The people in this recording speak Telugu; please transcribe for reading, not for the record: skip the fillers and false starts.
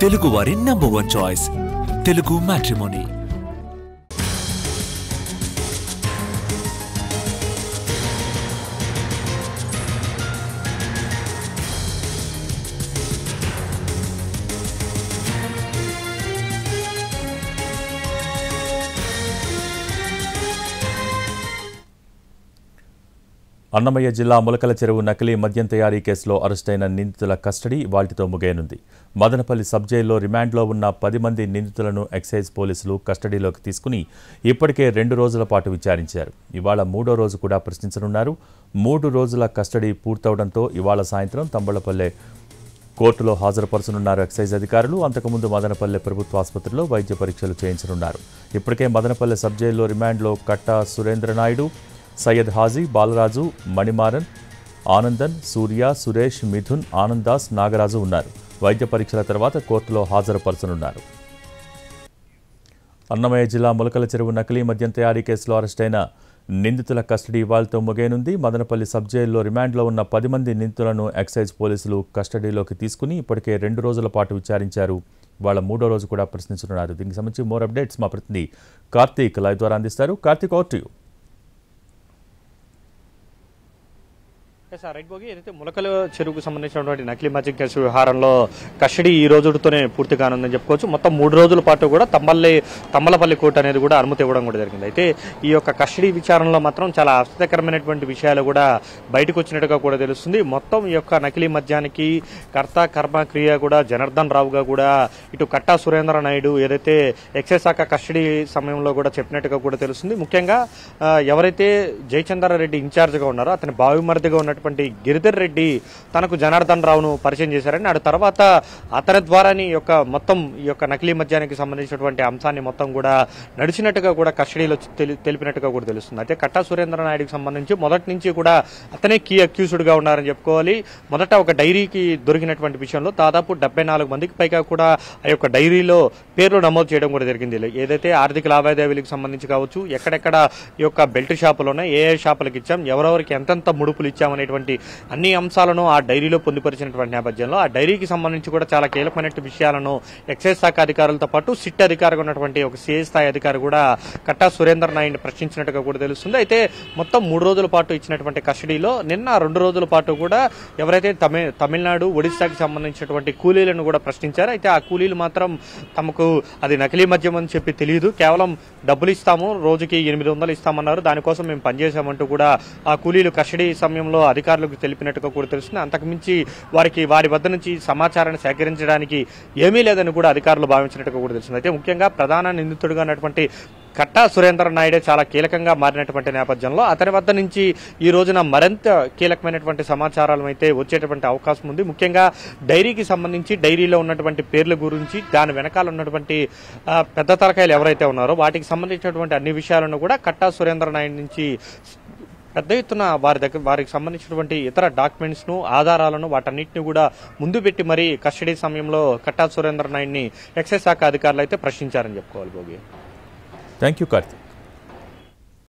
తెలుగు వారి number 1 choice Telugu matrimony. Annamayya జిల్లా ములకల చెరువు నకిలీ మద్యం తయారీ కేసులో అరెస్టైన నిందితుల కస్టడీ వాల్టితో ముగియనుంది. మదనపల్లి సబ్ జైల్లో రిమాండ్లో ఉన్న 10 మంది నిందితులను ఎక్సైజ్ పోలీసులు కస్టడీలోకి తీసుకుని ఇప్పటికే 2 రోజుల పాటు విచారించారు. ఇవాళ 3వ రోజు కూడా ప్రశ్నించనున్నారు. 3 రోజుల కస్టడీ పూర్తవడంతో ఇవాళ సాయంత్రం తంబళ్లపల్లె కోర్టులో హాజరుపరచనున్నారు ఎక్సైజ్ అధికారులు. అంతకుముందు మదనపల్లె ప్రభుత్వ ఆసుపత్రిలో వైద్య పరీక్షలు చేయించనున్నారు. ఇప్పటికే మదనపల్లె సబ్ జైల్లో రిమాండ్లో కట్టా సురేంద్రనాయుడు, సయ్యద్ హాజీ, బాలరాజు, మణిమారన్, ఆనందన్, సూర్య, సురేష్, మిథున్, ఆనందాస్, నాగరాజు ఉన్నారు. వైద్య పరీక్షల తర్వాత కోర్టులో హాజరుపరచనున్నారు. అన్నమయ్య జిల్లా ములకల చెరువు నకిలీ మద్యం తయారీ కేసులో అరెస్టైన నిందితుల కస్టడీ ఇవాళతో ముగియనుంది. మదనపల్లి సబ్ జైల్లో రిమాండ్లో ఉన్న 10 మంది నిందితులను ఎక్సైజ్ పోలీసులు కస్టడీలోకి తీసుకుని ఇప్పటికే 2 రోజుల పాటు విచారించారు. వాళ్ళ 3వ రోజు కూడా ప్రశ్నించనున్నారు. దీనికి సంబంధించి మోర్ అప్డేట్స్ మా ప్రతినిధి కార్తీక్ లైవ్ ద్వారా అందిస్తారు. Karthik, over to you. Right Bhogi, ఏదైతే ములకల చెరువుకు సంబంధించినటువంటి నకిలీ మద్యం కేసు వ్యవహారంలో కస్టడీ ఈ రోజుతోనే పూర్తి కానుందని చెప్పుకోవచ్చు. మొత్తం 3 రోజుల పాటు కూడా తమ్మలపల్లి కోర్టు అనేది కూడా అనుమతి ఇవ్వడం కూడా జరిగింది. అయితే ఈ యొక్క కస్టడీ విచారణలో మాత్రం చాలా ఆసక్తికరమైనటువంటి విషయాలు కూడా బయటకు వచ్చినట్టుగా కూడా తెలుస్తుంది. మొత్తం ఈ యొక్క నకిలీ మద్యానికి కర్త కర్మ క్రియ కూడా జనార్దన్ రావుగా కూడా ఇటు కట్టా సురేంద్ర నాయుడు ఏదైతే ఎక్సైజ్ శాఖ కస్టడీ సమయంలో కూడా చెప్పినట్టుగా కూడా తెలుస్తుంది. ముఖ్యంగా ఎవరైతే జయచంద్రారెడ్డి ఇన్ఛార్జ్గా ఉన్నారో అతని బావిమరిదిగా ఉన్నటువంటి గిరిధర్ రెడ్డి తనకు జనార్దన్ రావును పరిచయం చేశారని, ఆ తర్వాత అతని ద్వారాని మొత్తం ఈ యొక్క నకిలీ మద్యానికి సంబంధించినటువంటి అంశాన్ని మొత్తం కూడా నడిచినట్టుగా కూడా కస్టడీలో తెలిపినట్టుగా కూడా తెలుస్తుంది. అయితే కట్టా సురేంద్ర నాయుడుకి సంబంధించి మొదటి నుంచి కూడా అతనే కీ అక్యూజ్డ్ గా ఉన్నారని చెప్పుకోవాలి. మొదట ఒక డైరీకి దొరికినటువంటి విషయంలో దాదాపు 74 మందికి పైగా కూడా ఆ యొక్క డైరీలో పేర్లు నమోదు చేయడం కూడా జరిగింది. ఏదైతే ఆర్థిక లావాదేవీలకు సంబంధించి కావచ్చు, ఎక్కడెక్కడ ఈ యొక్క బెల్ట్ షాపులోనే ఏ షాపులకు ఇచ్చాం, ఎవరెవరికి ఎంతెంత ముడుపులు ఇచ్చామనేటువంటి అన్ని అంశాలను ఆ డైరీలో పొందుపరిచినటువంటి నేపథ్యంలో ఆ డైరీకి సంబంధించి కూడా చాలా కీలకమైన విషయాలను ఎక్సైజ్ శాఖ అధికారులతో పాటు సిట్ అధికారిగా ఉన్నటువంటి ఒక సిఐ స్థాయి అధికారి కూడా కట్టా సురేంద్ర నాయుడిని ప్రశ్నించినట్టుగా కూడా తెలుస్తుంది. అయితే మొత్తం 3 రోజుల పాటు ఇచ్చినటువంటి కస్టడీలో నిన్న 2 రోజుల పాటు కూడా ఎవరైతే తమిళనాడు, ఒడిశాకి సంబంధించినటువంటి కూలీలను కూడా ప్రశ్నించారు. అయితే ఆ కూలీలు మాత్రం తమకు అది నకిలీ మద్యం అని చెప్పి తెలియదు, కేవలం డబ్బులు ఇస్తాము, రోజుకి 800 ఇస్తామన్నారు, దానికోసం మేము పనిచేశామంటూ కూడా ఆ కూలీలు కస్టడీ సమయంలో అధికారులకు తెలిపినట్టుగా కూడా తెలుస్తుంది. అంతకుమించి వారి వద్ద నుంచి సమాచారాన్ని సేకరించడానికి ఏమీ లేదని కూడా అధికారులు భావించినట్టుగా కూడా తెలుస్తుంది. అయితే ముఖ్యంగా ప్రధాన నిందితుడిగా ఉన్నటువంటి కట్టా సురేంద్ర నాయుడే చాలా కీలకంగా మారినటువంటి నేపథ్యంలో అతని వద్ద నుంచి ఈ రోజున మరింత కీలకమైనటువంటి సమాచారాలు అయితే వచ్చేటువంటి అవకాశం ఉంది. ముఖ్యంగా డైరీకి సంబంధించి డైరీలో ఉన్నటువంటి పేర్ల గురించి, దాని వెనకాల ఉన్నటువంటి పెద్ద తలకాయలు ఎవరైతే ఉన్నారో వాటికి సంబంధించినటువంటి అన్ని విషయాలను కూడా కట్టా సురేంద్ర నాయుడు నుంచి పెద్ద ఎత్తున వారికి సంబంధించినటువంటి ఇతర డాక్యుమెంట్స్ ను, ఆధారాలను వాటన్నిటిని కూడా ముందు పెట్టి మరీ కస్టడీ సమయంలో కట్టా సురేంద్ర నాయుడిని ఎక్సైజ్ శాఖ అధికారులు అయితే ప్రశ్నించారని చెప్పుకోవాలి. Bhogi, thank you Karthik.